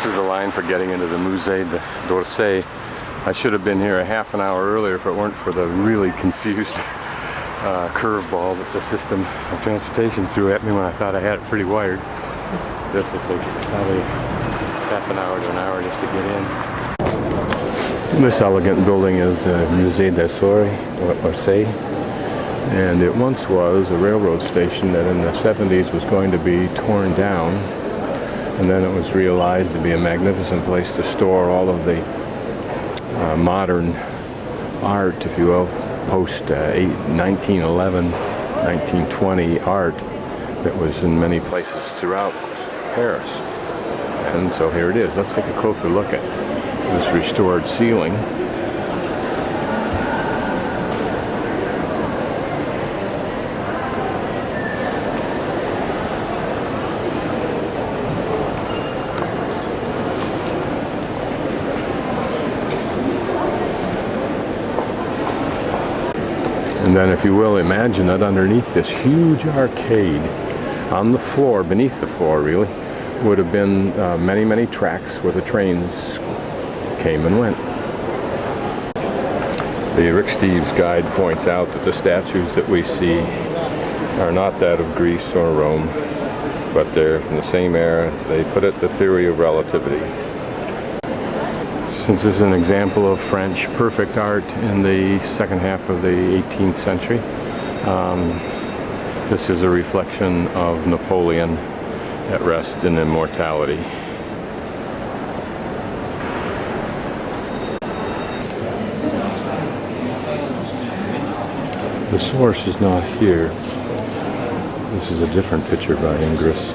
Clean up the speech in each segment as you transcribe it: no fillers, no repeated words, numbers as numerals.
This is the line for getting into the Musée d'Orsay. I should have been here a half an hour earlier if it weren't for the really confused curveball that the system of transportation threw at me when I thought I had it pretty wired. This will take probably half an hour to an hour just to get in. This elegant building is the Musée d'Orsay, and it once was a railroad station that in the 70s was going to be torn down, and then it was realized to be a magnificent place to store all of the modern art, if you will, post 1911, 1920 art that was in many places throughout Paris. And so here it is. Let's take a closer look at this restored ceiling. And then, if you will, imagine that underneath this huge arcade, on the floor, beneath the floor really, would have been many, many tracks where the trains came and went. The Rick Steves guide points out that the statues that we see are not that of Greece or Rome, but they're from the same era, as they put it, the theory of relativity. Since this is an example of French perfect art in the second half of the 18th century, this is a reflection of Napoleon at rest in immortality. The source is not here. This is a different picture by Ingres.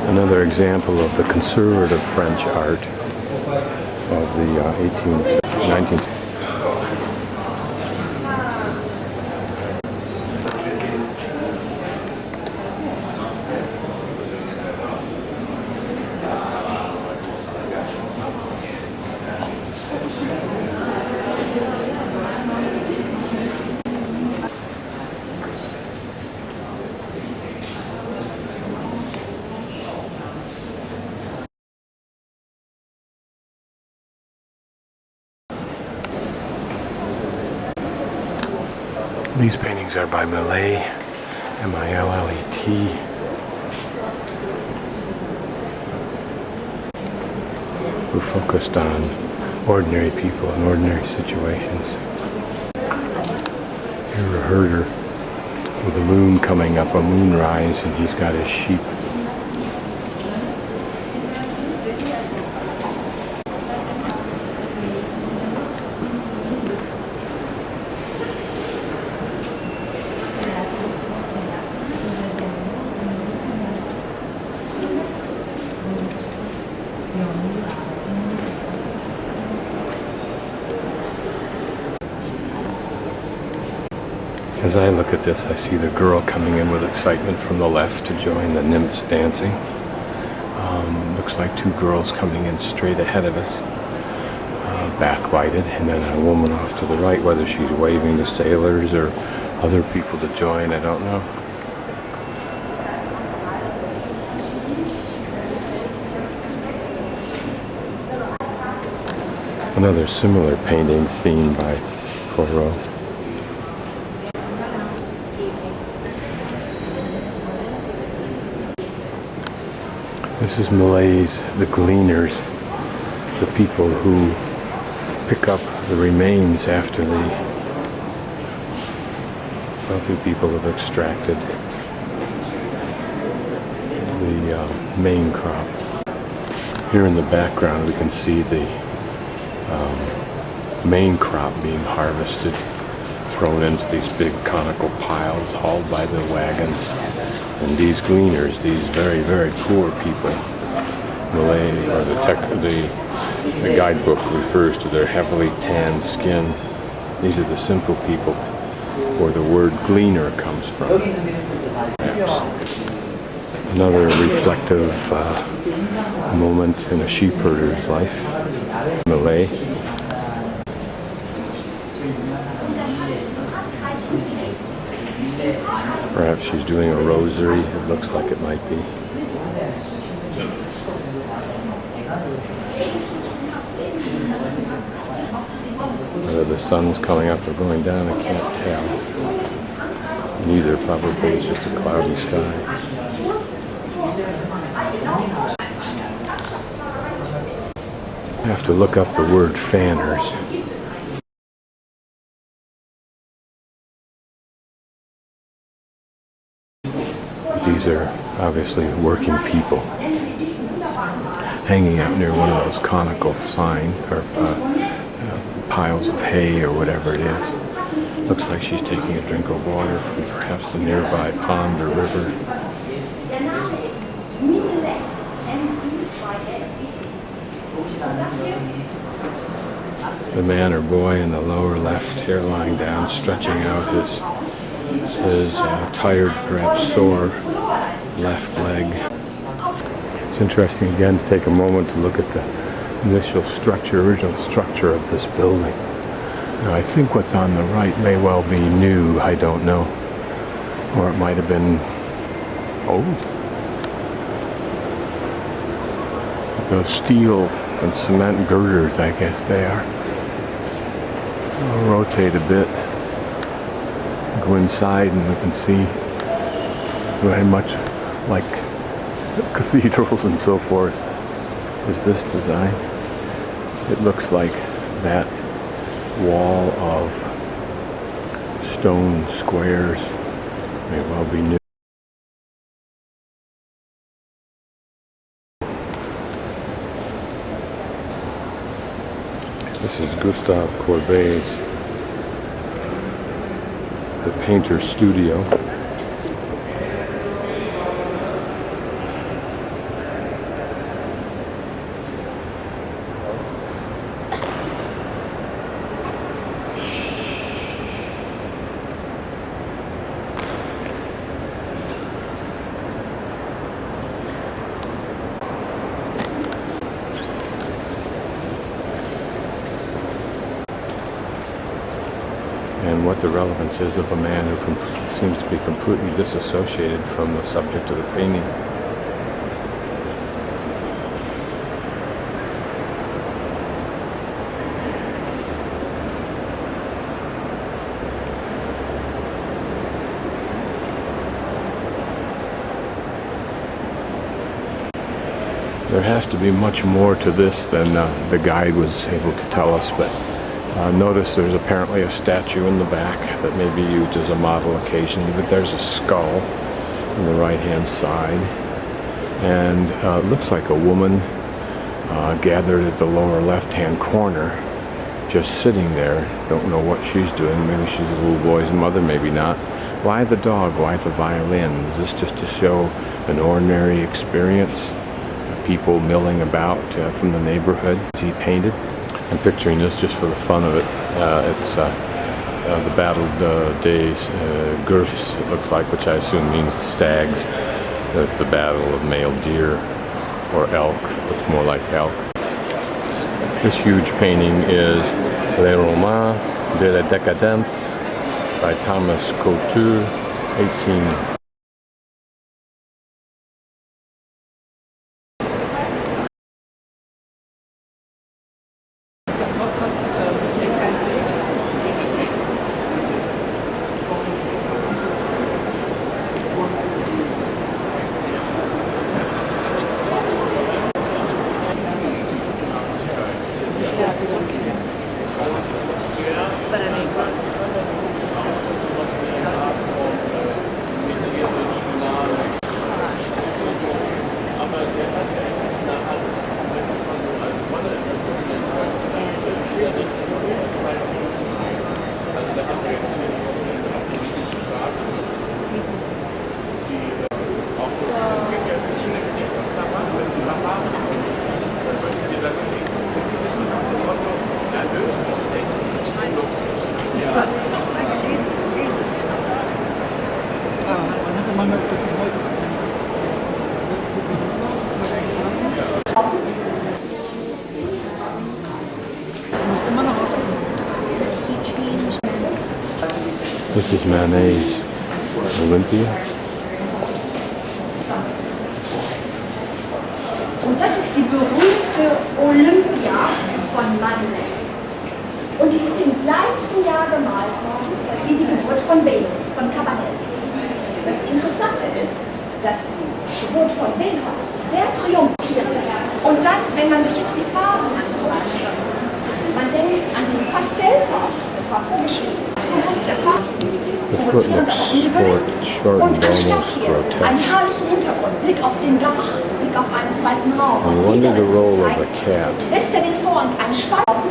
Another example of the conservative French art of the 18th, 19th. These paintings are by Millet, M-I-L-L-E-T. Who focused on ordinary people in ordinary situations. Here's a herder with the moon coming up, a moonrise, and he's got his sheep. As I look at this, I see the girl coming in with excitement from the left to join the nymphs dancing. Looks like two girls coming in straight ahead of us, backlighted, and then a woman off to the right, whether she's waving to sailors or other people to join, I don't know. Another similar painting theme by Corot. This is Millet's The Gleaners, the people who pick up the remains after the wealthy people have extracted the main crop. Here in the background we can see the main crop being harvested, thrown into these big conical piles, hauled by the wagons. And these gleaners, these very, very poor people, Millet, or the guidebook refers to their heavily tanned skin. These are the simple people where the word gleaner comes from. Another reflective moment in a sheep herder's life. Malay. Perhaps she's doing a rosary. It looks like it might be. Whether the sun's coming up or going down, I can't tell. Neither, probably. It's just a cloudy sky. I have to look up the word fanners. These are obviously working people hanging out near one of those conical signs or piles of hay or whatever it is. Looks like she's taking a drink of water from perhaps the nearby pond or river. The man or boy in the lower left here lying down, stretching out his tired, perhaps sore left leg. It's interesting again to take a moment to look at the initial structure, original structure of this building. Now, I think what's on the right may well be new, I don't know. Or it might have been old. Those steel and cement girders, I guess they are. I'll rotate a bit. Go inside and we can see very much like cathedrals and so forth is this design. It looks like that wall of stone squares may well be new. This is Gustave Courbet's The Painter's Studio. And what the relevance is of a man who seems to be completely disassociated from the subject of the painting. There has to be much more to this than the guide was able to tell us, but notice there's apparently a statue in the back that may be used as a model occasionally, but there's a skull on the right-hand side. And it looks like a woman gathered at the lower left-hand corner, just sitting there. Don't know what she's doing. Maybe she's a little boy's mother, maybe not. Why the dog? Why the violin? Is this just to show an ordinary experience? People milling about from the neighborhood as he painted? I'm picturing this just for the fun of it. It's the Battle des Goeths, it looks like, which I assume means stags. That's the battle of male deer or elk. Looks more like elk. This huge painting is Les Romans de la Décadence by Thomas Couture, 18. This is Manet's Olympia. Und das ist die berühmte Olympia von Manet. Und die ist im gleichen Jahr gemalt worden wie die Geburt von Venus, von Cabanel. Das Interessante ist, dass die Geburt von Venus sehr triumphierend ist. Und dann, wenn man sich jetzt die Farben anguckt, man denkt an die Pastellfarben, das war vorgeschrieben, das bewusst der Farben, provozierend, aber ungewöhnlich. Und anstatt hier einen herrlichen Hintergrund, Blick auf den Gogh, Blick auf einen zweiten Raum, auf die lässt er den Vorhang einen Spalt offen.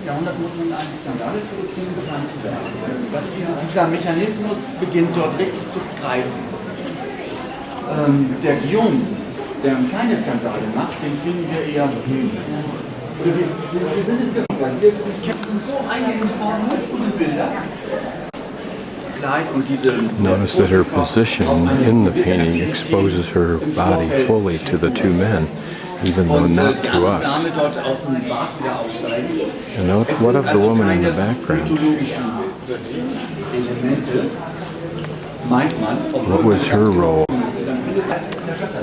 Jahrhundert muss man eine Skandale produzieren, bekannt zu werden. Dass dieser Mechanismus beginnt dort richtig zu greifen. Der Guillaume, der keine Skandale macht, den finden wir eher wir sind es gewohnt. Wir sind so eingegangen worden mit guten Bildern. Notice that her position in the painting exposes her body fully to the two men, even though not to us. And note, what of the woman in the background? What was her role?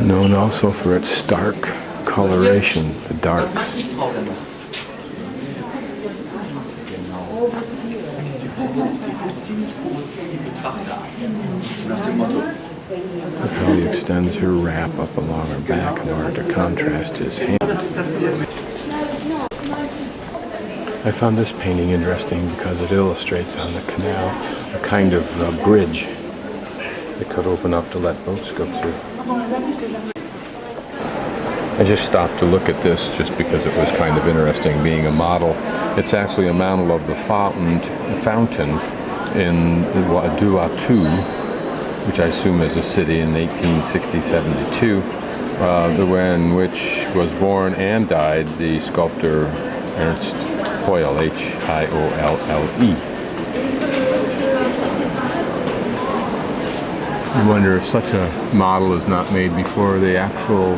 Known also for its stark coloration, the darks. Look how he extends her wrap up along her back in order to contrast his hand. I found this painting interesting because it illustrates on the canal a kind of bridge that could open up to let boats go through. I just stopped to look at this just because it was kind of interesting being a model. It's actually a model of the fountain in Douai, which I assume is a city in 1860-72, in which was born and died the sculptor Ernst Hoyle, H-I-O-L-L-E. I wonder if such a model is not made before the actual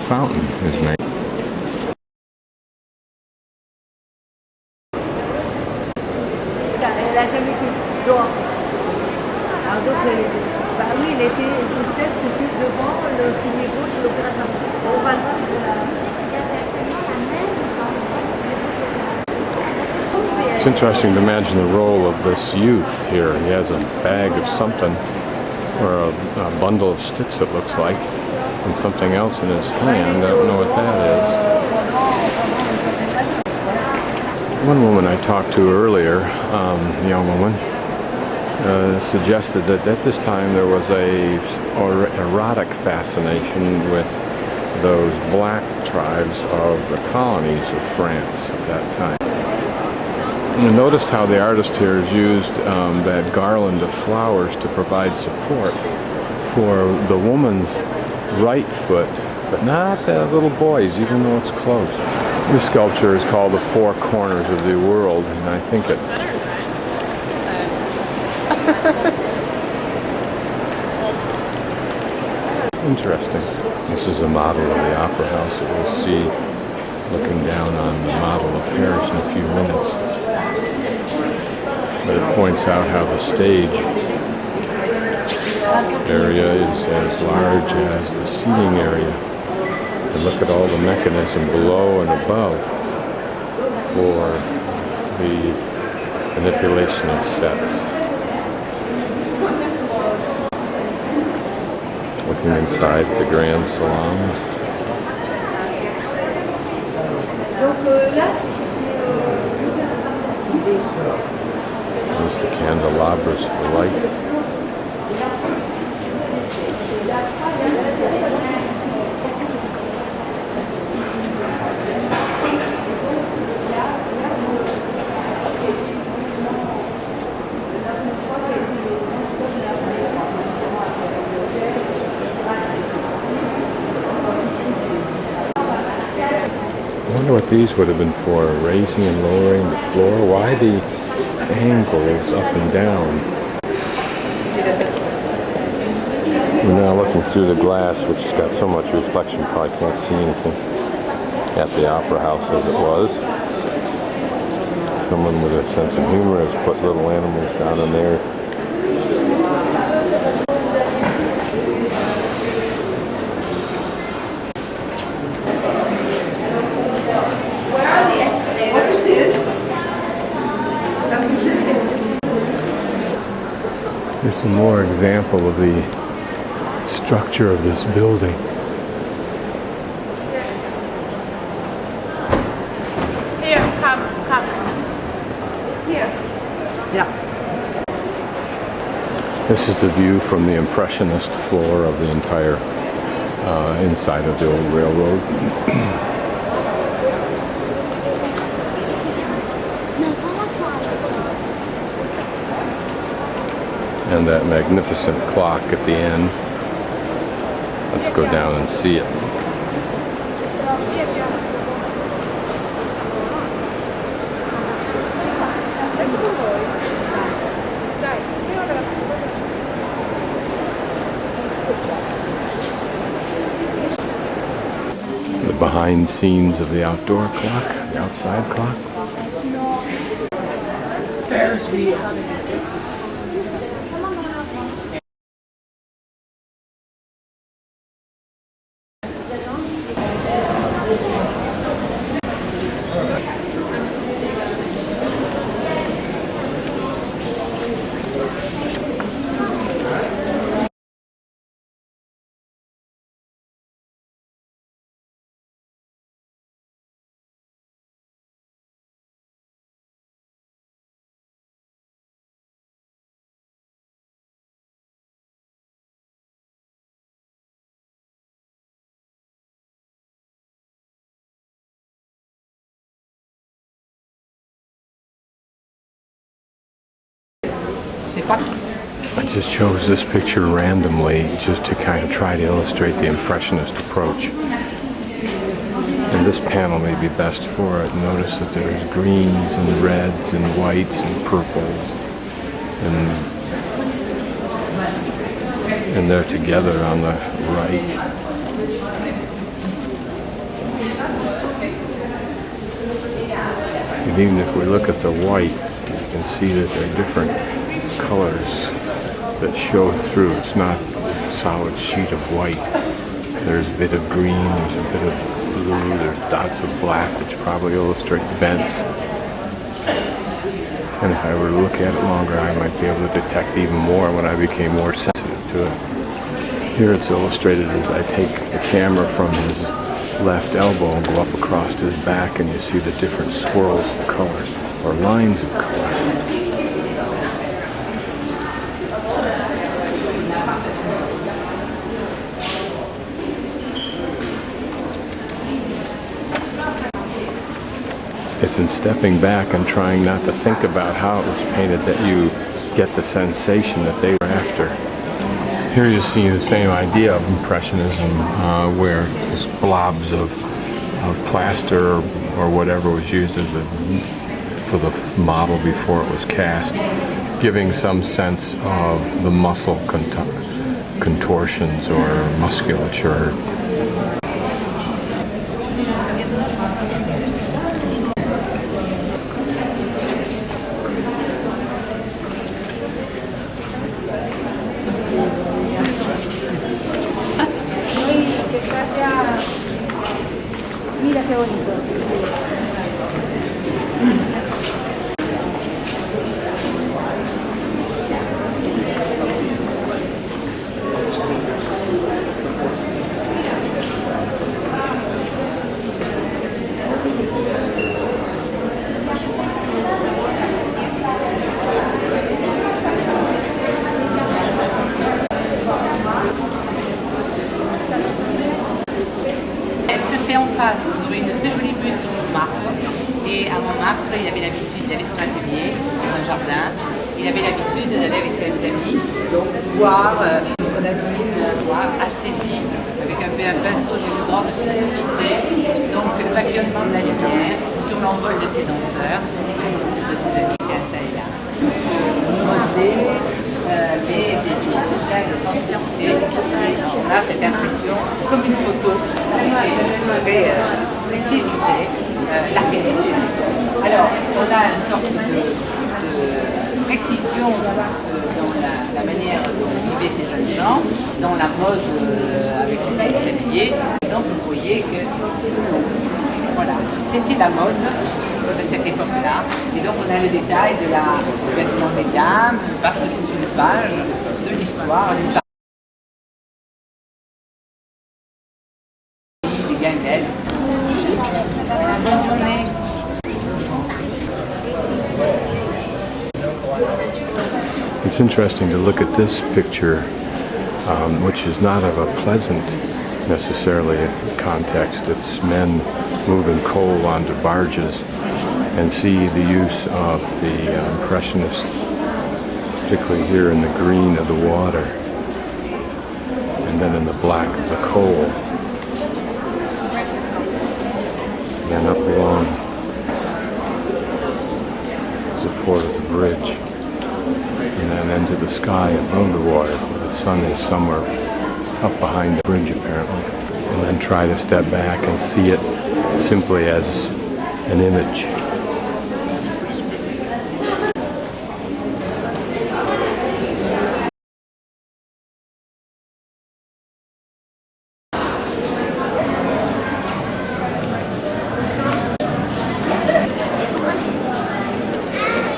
fountain is made. Elle n'a jamais été dehors. Alors donc, bah oui, elle était toute seule, c'était devant le pilier gauche de l'opérateur. On va le voir de la... It's interesting to imagine the role of this youth here. He has a bag of something, or a bundle of sticks it looks like, and something else in his hand. I don't know what that is. One woman I talked to earlier, a young woman, suggested that at this time there was a erotic fascination with those black tribes of the colonies of France at that time. And notice how the artist here has used that garland of flowers to provide support for the woman's right foot, but not the little boy's, even though it's close. This sculpture is called The Four Corners of the World, and I think it... Interesting. This is a model of the Opera House that we'll see looking down on the model of Paris in a few minutes. But it points out how the stage area is as large as the seating area. And look at all the mechanism below and above for the manipulation of sets. Looking inside the grand salons. There's the candelabras for light. I wonder what these would have been for, raising and lowering the floor. Why the angles up and down? looking through the glass, which has got so much reflection, probably can't see anything, at the Opera House as it was. Someone with a sense of humor has put little animals down in there. What is this? Doesn't say. Here's some more example of the structure of this building. Here, come. Here. Ja. This is the view from the Impressionist floor of the entire inside of the old railroad. And that magnificent clock at the end. Let's go down and see it. The behind scenes of the outdoor clock, the outside clock. Ferris wheel. I just chose this picture randomly just to kind of try to illustrate the Impressionist approach. And this panel may be best for it. Notice that there's greens and reds and whites and purples. And they're together on the right. And even if we look at the white, you can see that there are different colors that show through. It's not a solid sheet of white. There's a bit of green, there's a bit of blue, there's dots of black, which probably illustrate vents. And if I were to look at it longer, I might be able to detect even more when I became more sensitive to it. Here it's illustrated as I take the camera from his left elbow and go up across his back, and you see the different swirls of color, or lines of color. It's in stepping back and trying not to think about how it was painted that you get the sensation that they were after. Here you see the same idea of Impressionism, where these blobs of plaster or whatever was used as for the model before it was cast, giving some sense of the muscle contortions or musculature. Mira qué bonito. C'est en face, vous aurez une très jolie vue sur Montmartre. Et à Montmartre, il avait l'habitude, il avait son atelier, son jardin. Il avait l'habitude d'aller avec ses amis, donc voir, connaître une voie assaisie, avec un pinceau d'une grande subtilité. Donc le papillonnement de la lumière sur l'envol de ses danseurs, sur le groupe de ses amis qui est ça et là. Modeler, mais c'est ça, la sensibilité, c'est ça énorme. gens dans la mode avec laquelle ils s'habillaient. Donc vous voyez que voilà, c'était la mode de cette époque-là. Et donc on a le détail du vêtement des dames, parce que c'est une page de l'histoire, une page des Guindel. Bonne journée. It's interesting to look at this picture, which is not of a pleasant necessarily context. It's men moving coal onto barges, and see the use of the Impressionists, particularly here in the green of the water, and then in the black of the coal. And then up along the support of the bridge, and then into the sky above the water, where the sun is somewhere up behind the bridge apparently. And then try to step back and see it simply as an image.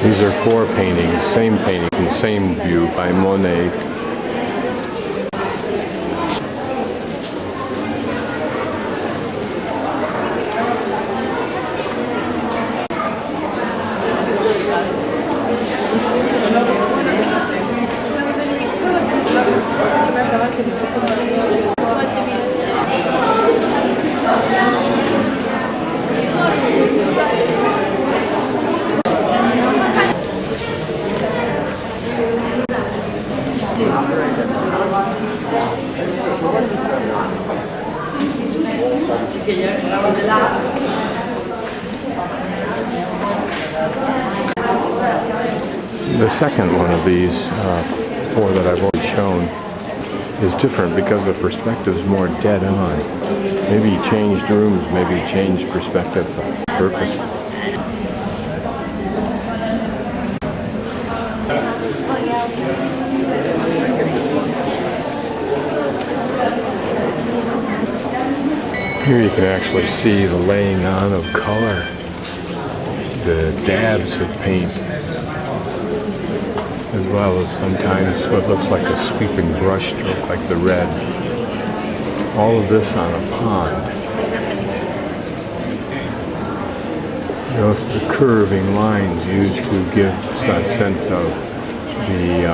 These are four paintings, same painting from the same view by Monet. The second one of these four that I've already shown is different because the perspective is more dead on. Maybe he changed rooms, maybe he changed perspective on purpose. Here you can actually see the laying on of color, the dabs of paint, as well as sometimes what looks like a sweeping brush stroke, like the red. All of this on a pond. Notice the curving lines used to give a sense of the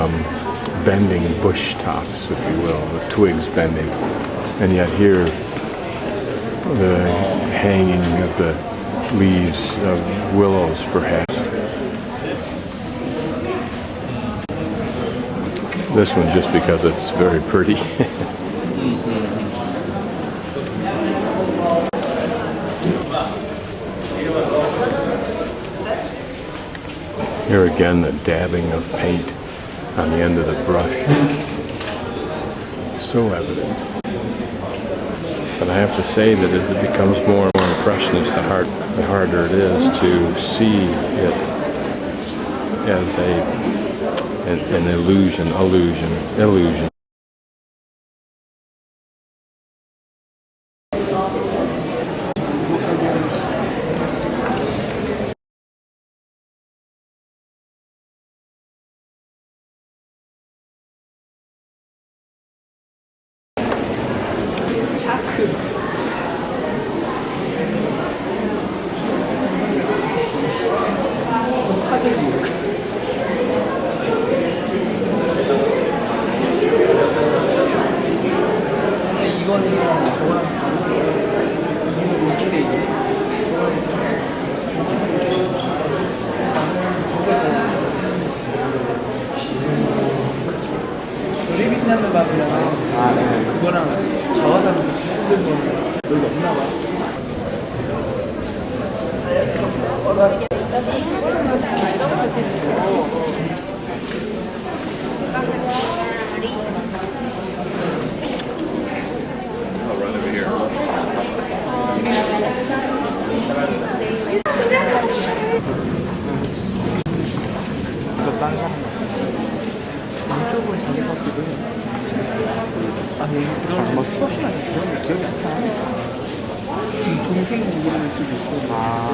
bending bush tops, if you will, the twigs bending. And yet here, the hanging of the leaves of willows, perhaps. This one just because it's very pretty. Here again, the dabbing of paint on the end of the brush. So evident. But I have to say that as it becomes more and more impressionist, the harder it is to see it as an illusion. 아니 그런 수업시간에 그런 게 기억이 안 나. 동생 이름일 수도 있고. 아.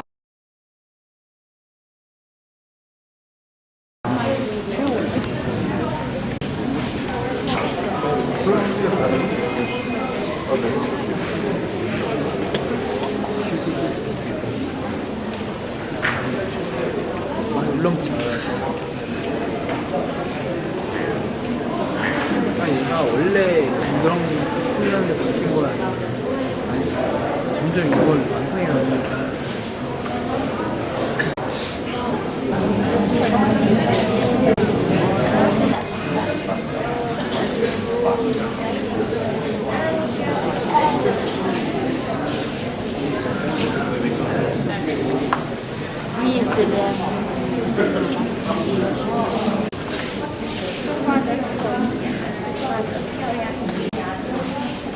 울렁증. 얘가 원래 그런 훈련을 바뀐 거야. 아니, 점점 이걸 완성해 가니까. Oui, c'est l'air.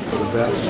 For the best.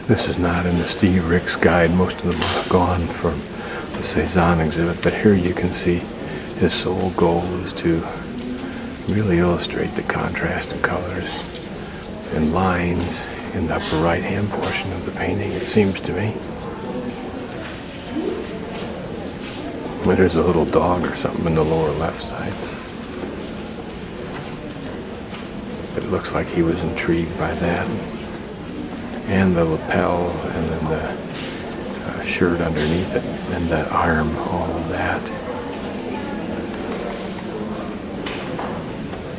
This is not in the Steve Ricks guide. Most of them are gone from the Cézanne exhibit, but here you can see his sole goal is to really illustrate the contrast in colors and lines in the upper right-hand portion of the painting, it seems to me. There's a little dog or something in the lower left side. It looks like he was intrigued by that. And the lapel, and then the shirt underneath it, and the arm, all of that.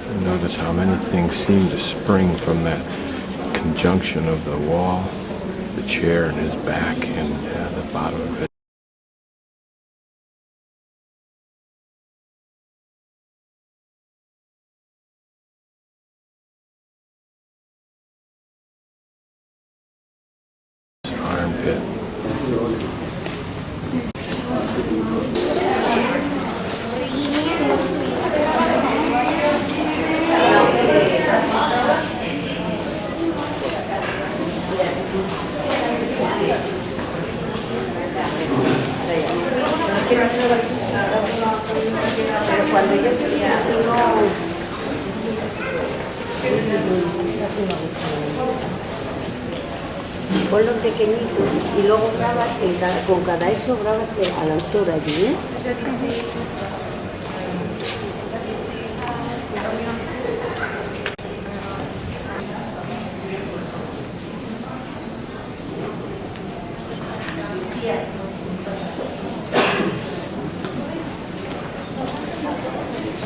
And notice how many things seem to spring from that conjunction of the wall, the chair and his back, and the bottom of it. Armpit. Cuando yo tenía ponlo pequeñito y luego grabas con cada eso grabas a la altura allí, ¿eh?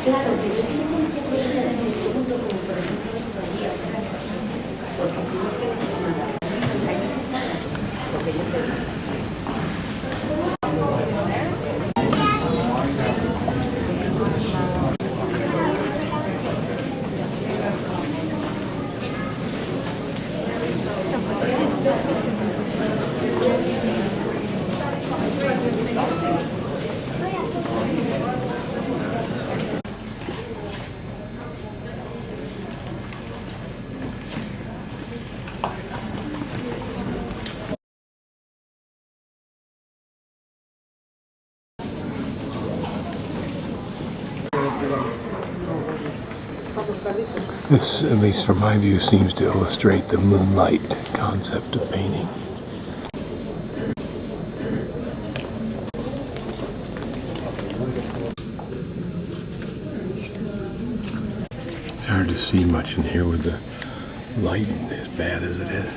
Claro, pero siempre puede ser en el segundo, como por ejemplo esto allí, porque si no es que no te manda. Porque yo te This, at least from my view, seems to illustrate the moonlight concept of painting. It's hard to see much in here with the light as bad as it is.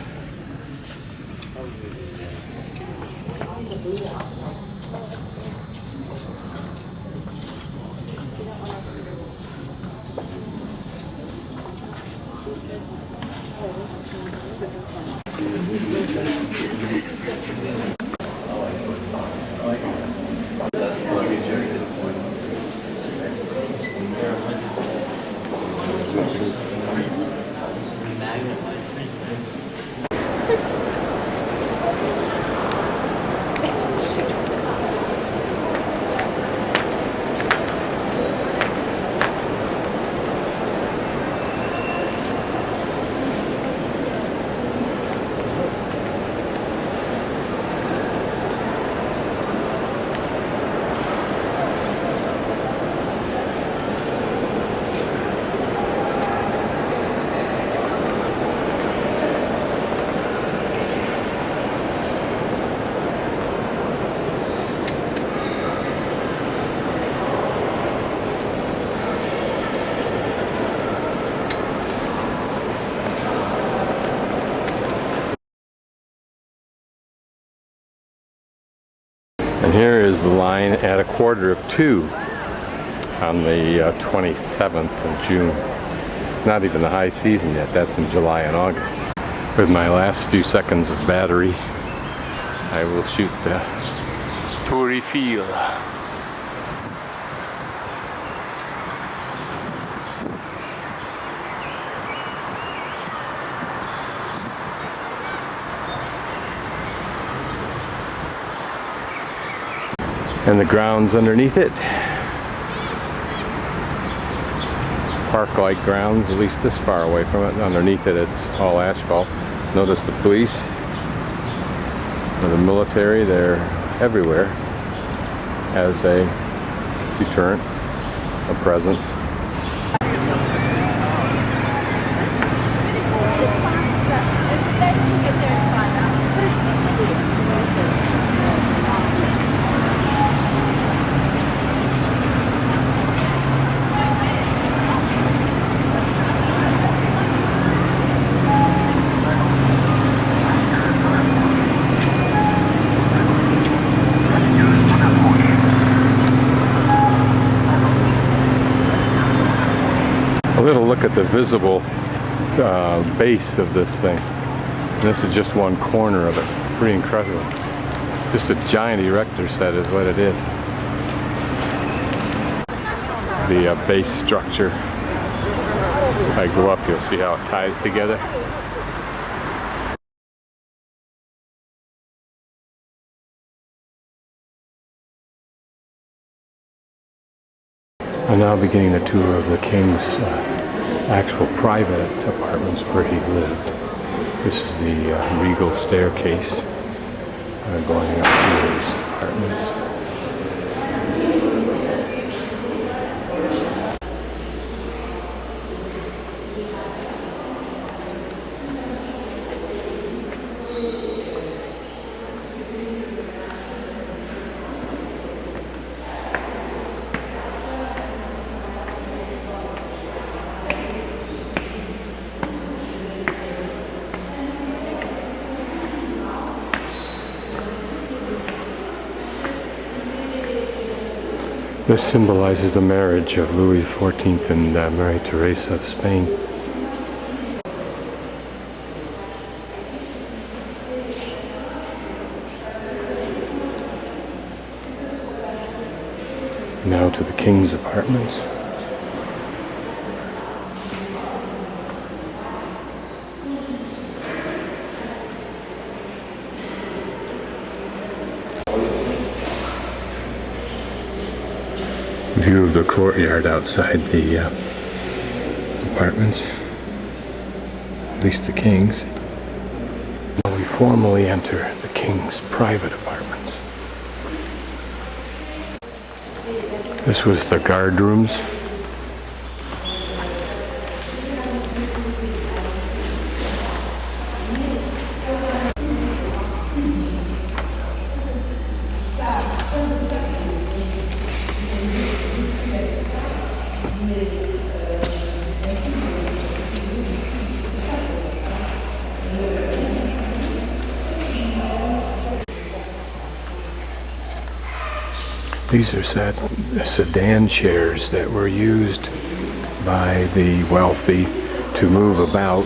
And here is the line at 1:45 on the 27th of June. Not even the high season yet, that's in July and August. With my last few seconds of battery, I will shoot the Tour Eiffel. And the grounds underneath it. Park-like grounds, at least this far away from it. Underneath it, it's all asphalt. Notice the police or the military, they're everywhere as a deterrent, a presence. A little look at the visible base of this thing. And this is just one corner of it. Pretty incredible. Just a giant erector set is what it is. The base structure. If I go up, you'll see how it ties together. I'm now beginning the tour of the king's actual private apartments where he lived. This is the regal staircase going up to his apartments. This symbolizes the marriage of Louis XIV and Maria Theresa of Spain. Now to the king's apartments. View of the courtyard outside the apartments, at least the king's. Now we formally enter the king's private apartments. This was the guard rooms. These are sedan chairs that were used by the wealthy to move about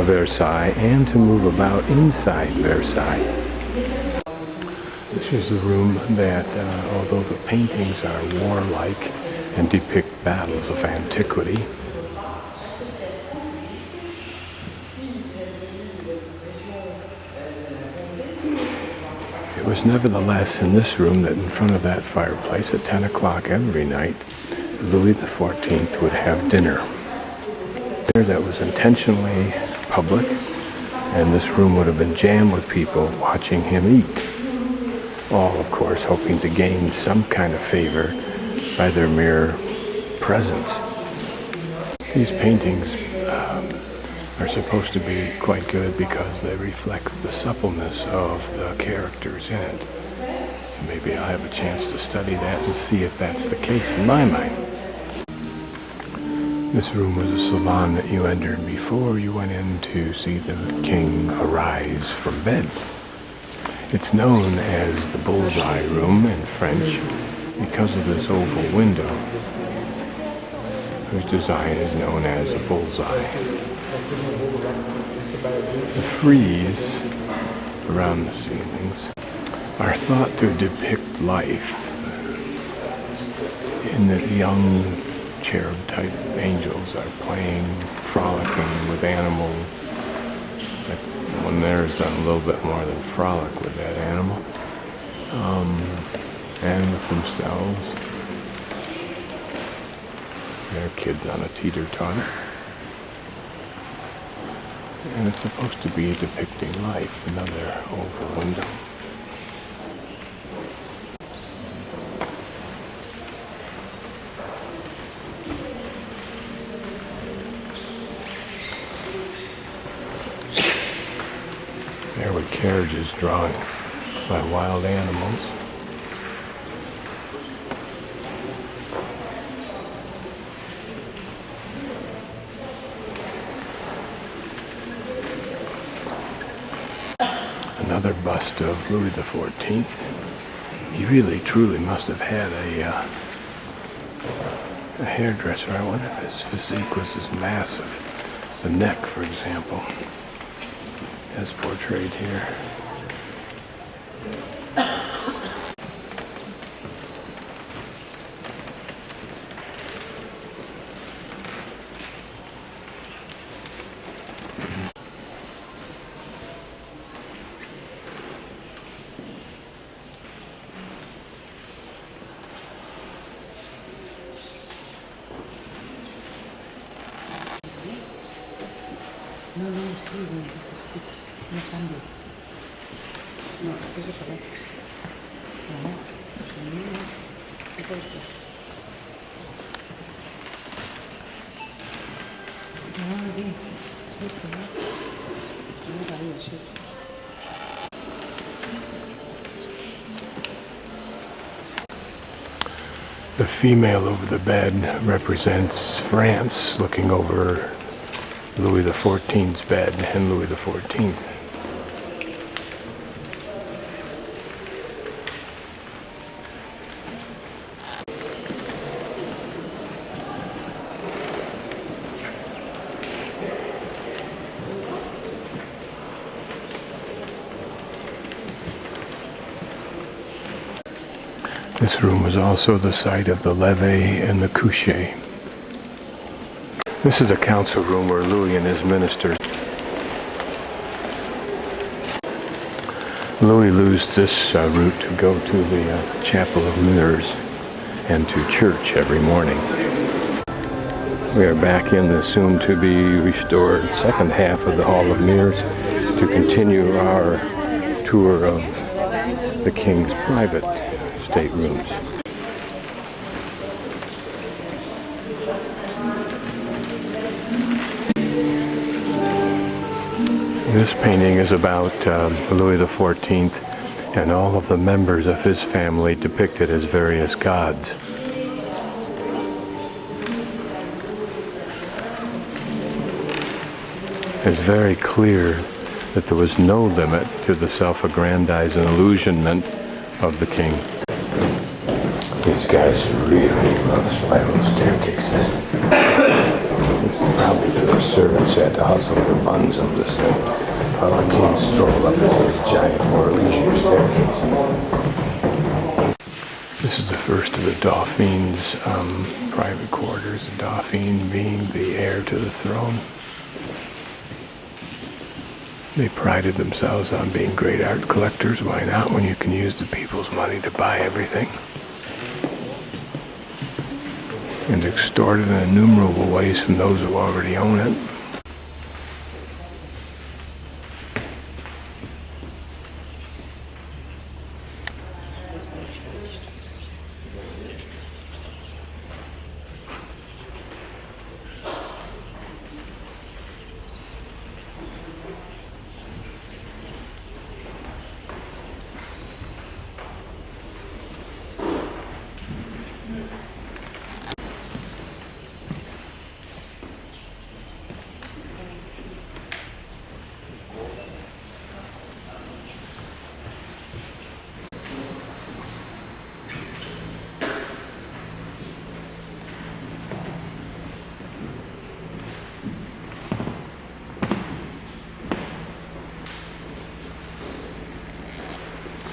Versailles and to move about inside Versailles. This is the room that, although the paintings are warlike and depict battles of antiquity, it was nevertheless in this room that in front of that fireplace at 10 o'clock every night, Louis XIV would have dinner. Dinner that was intentionally public, and this room would have been jammed with people watching him eat. All, of course, hoping to gain some kind of favor by their mere presence. These paintings are supposed to be quite good because they reflect the suppleness of the characters in it. Maybe I'll have a chance to study that and see if that's the case in my mind. This room was a salon that you entered before you went in to see the king arise from bed. It's known as the bullseye room in French because of this oval window, whose design is known as a bullseye. The frieze around the ceilings are thought to depict life in that young cherub-type angels are playing, frolicking with animals. That one there has done a little bit more than frolic with that animal, and with themselves. They're kids on a teeter-totter. And it's supposed to be depicting life, another oval window. There were carriages drawn by wild animals. Another bust of Louis XIV. He really, truly must have had a hairdresser. I wonder if his physique was as massive. The neck, for example, as portrayed here. The female over the bed represents France looking over Louis XIV's bed and Louis XIV. This room was also the site of the levee and the coucher. This is a council room where Louis and his ministers. Louis used this route to go to the Chapel of Muse and to church every morning. We are back in the soon-to-be restored second half of the Hall of Mirrors to continue our tour of the King's private staterooms. This painting is about Louis XIV and all of the members of his family depicted as various gods. It's very clear that there was no limit to the self-aggrandizing illusionment of the king. These guys really love spiral staircases. This is probably for the servants who had to hustle their buns on this thing, while the king strolled up into the giant Orleans staircase. This is the first of the Dauphine's private quarters, the Dauphine being the heir to the throne. They prided themselves on being great art collectors. Why not when you can use the people's money to buy everything? And extort it in innumerable ways from those who already own it.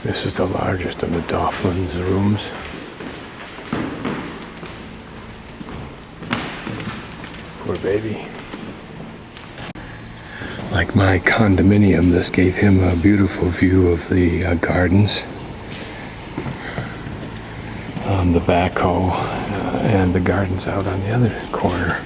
This is the largest of the Dauphine's rooms. Poor baby. Like my condominium, this gave him a beautiful view of the gardens, the backhoe, and the gardens out on the other corner.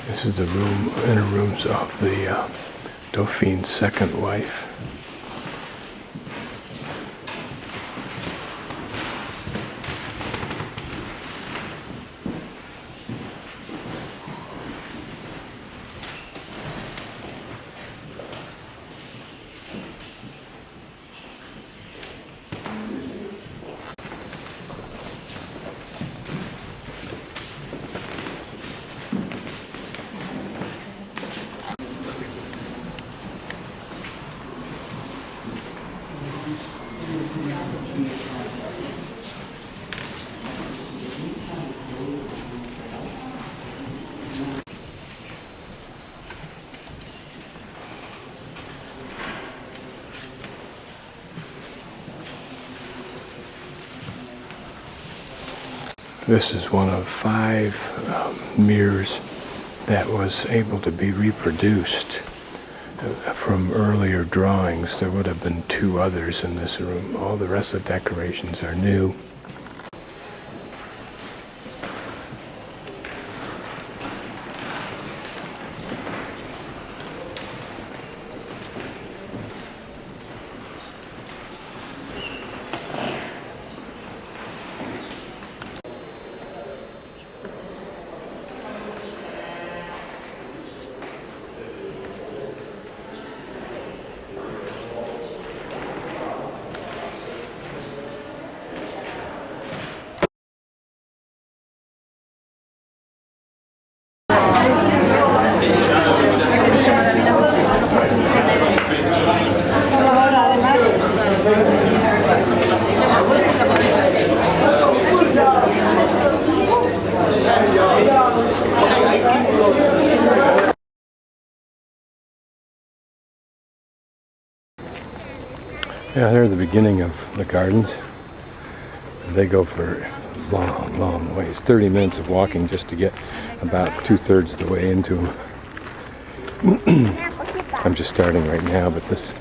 This is the inner rooms of the Dauphine's second wife. This is one of 5 mirrors that was able to be reproduced from earlier drawings. There would have been 2 others in this room. All the rest of the decorations are new. Yeah, they're at the beginning of the gardens. They go for long, long ways. 30 minutes of walking just to get about 2/3 of the way into them. I'm just starting right now, but this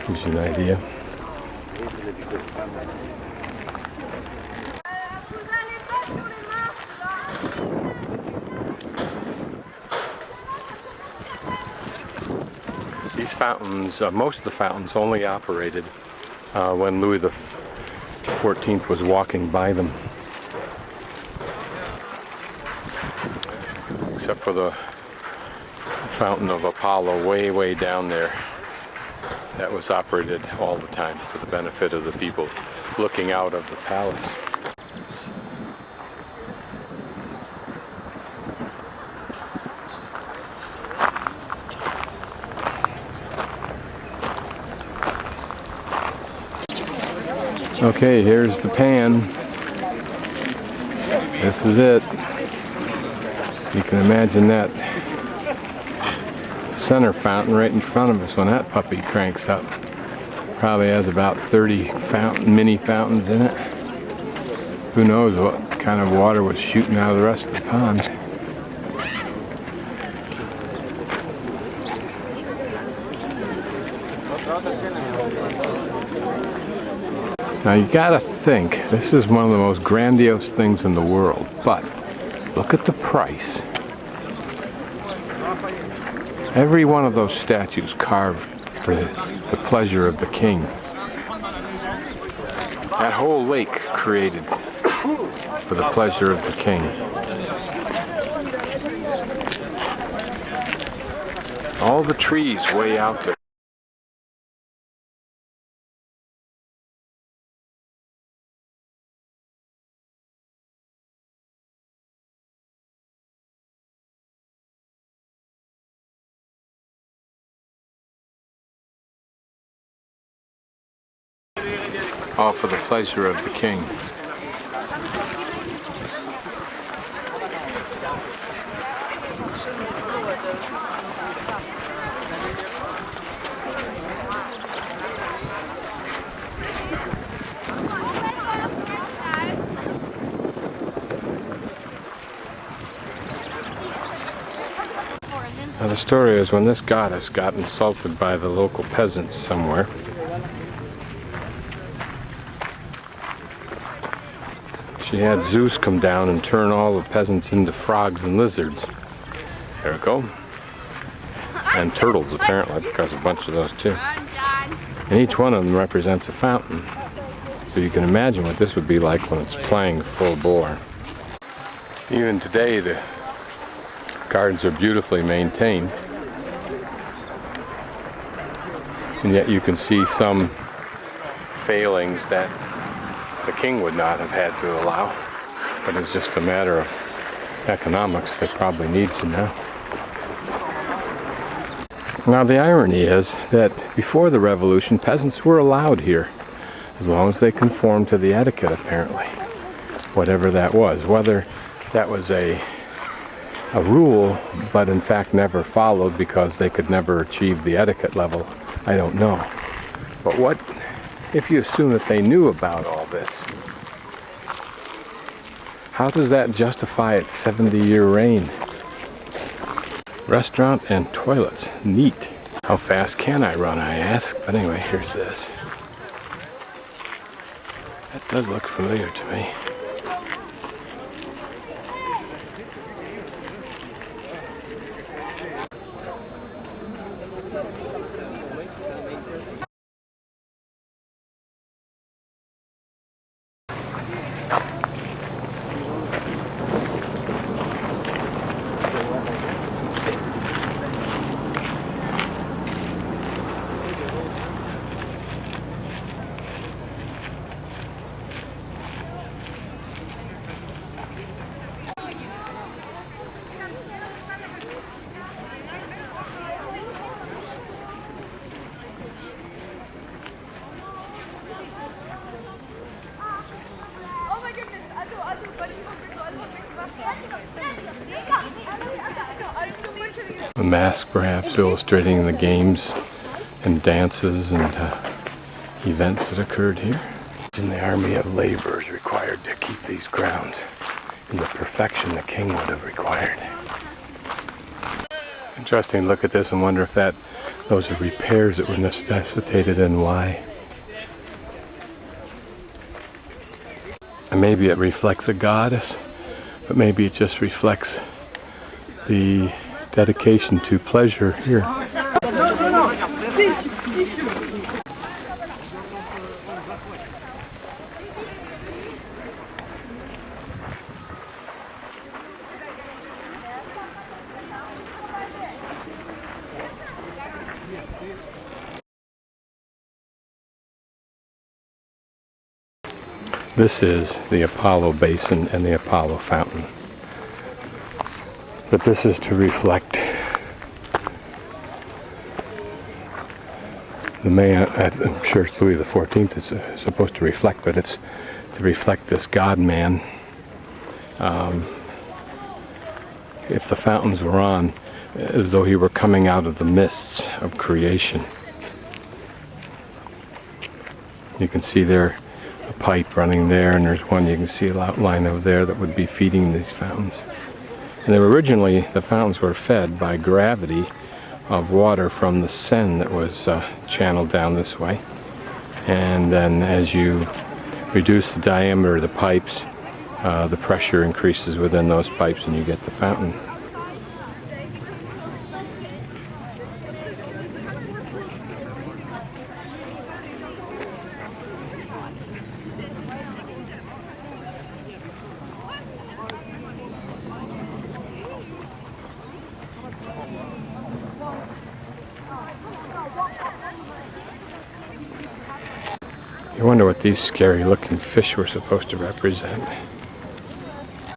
gives you an idea. these fountains, most of the fountains only operated when Louis XIV was walking by them. Except for the Fountain of Apollo way down there. That was operated all the time for the benefit of the people looking out of the palace. Okay, here's the pan. This is it. You can imagine that center fountain right in front of us when that puppy cranks up. Probably has about 30 mini fountains in it. Who knows what kind of water was shooting out of the rest of the pond. Now you gotta think, this is one of the most grandiose things in the world, but look at the price. Every one of those statues carved for the pleasure of the king. That whole lake created for the pleasure of the king. All the trees way out there. All for the pleasure of the king. Now the story is when this goddess got insulted by the local peasants somewhere, she had Zeus come down and turn all the peasants into frogs and lizards. There we go. And turtles, apparently, because a bunch of those too. And each one of them represents a fountain. So you can imagine what this would be like when it's playing full bore. Even today, the gardens are beautifully maintained. And yet you can see some failings that the king would not have had to allow, but it's just a matter of economics. They probably need to now. Now the irony is that before the revolution, peasants were allowed here, as long as they conformed to the etiquette, apparently. Whatever that was, whether that was a rule, but in fact never followed because they could never achieve the etiquette level, I don't know. But what if you assume that they knew about all this? How does that justify its 70-year reign? Restaurant and toilets. Neat. How fast can I run, I ask? But anyway, here's this. That does look familiar to me. A mask, perhaps, illustrating the games and dances and events that occurred here. And the army of labor is required to keep these grounds in the perfection the king would have required. Interesting to look at this and wonder if those are repairs that were necessitated and why. And maybe it reflects a goddess, but maybe it just reflects the dedication to pleasure here. This is the Apollo Basin and the Apollo Fountain. But this is to reflect the man, I'm sure it's Louis XIV is supposed to reflect, but it's to reflect this God-man. If the fountains were on, as though he were coming out of the mists of creation. You can see there a pipe running there, and there's one you can see an outline over there that would be feeding these fountains. And they were originally, the fountains were fed by gravity of water from the Seine that was channeled down this way. And then as you reduce the diameter of the pipes, the pressure increases within those pipes and you get the fountain. You wonder what these scary looking fish were supposed to represent.